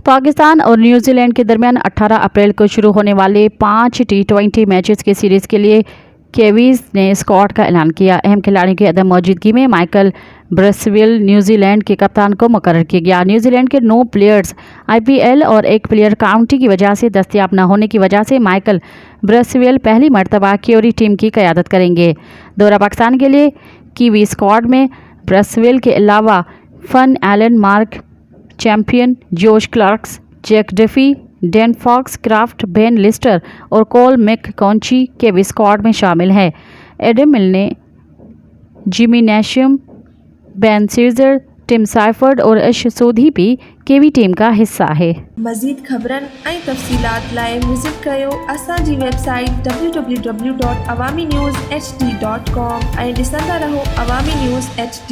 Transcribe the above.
पाकिस्तान और न्यूजीलैंड के दरमियान 18 अप्रैल को शुरू होने वाले 5 T20 मैचेस के सीरीज़ के लिए केवीज़ ने स्क्वाड का ऐलान किया। अहम खिलाड़ियों की अदम मौजूदगी में माइकल ब्रेसवेल न्यूजीलैंड के कप्तान को मुकर्रर किया गया। न्यूजीलैंड के 9 प्लेयर्स IPL और एक प्लेयर काउंटी की वजह से दस्तयाब न होने की वजह से माइकल ब्रेसवेल पहली मरतबा क्योरी टीम की क़यादत करेंगे। दौरा पाकिस्तान के लिए कीवी स्क्वाड में ब्रेसवेल के अलावा Finn Allen, Mark Chapman, Josh Clarkson, Jack Duffy, Dean Foxcroft, Ben Lister और कोल मैककॉन्ची के भी स्क्वाड में शामिल हैं। Adam Milne, Jimmy Neesham, Ben Sears, Tim Seifert और अश सोधी भी केवी टीम का हिस्सा है। मज़ीद ख़बरनि ऐं तफ़सीलात लाइ विज़िट कयो असांजी वेबसाइट www.awamiNewsHD.com ऐं ॾिसंदा रहो अवामी न्यूज़ HD।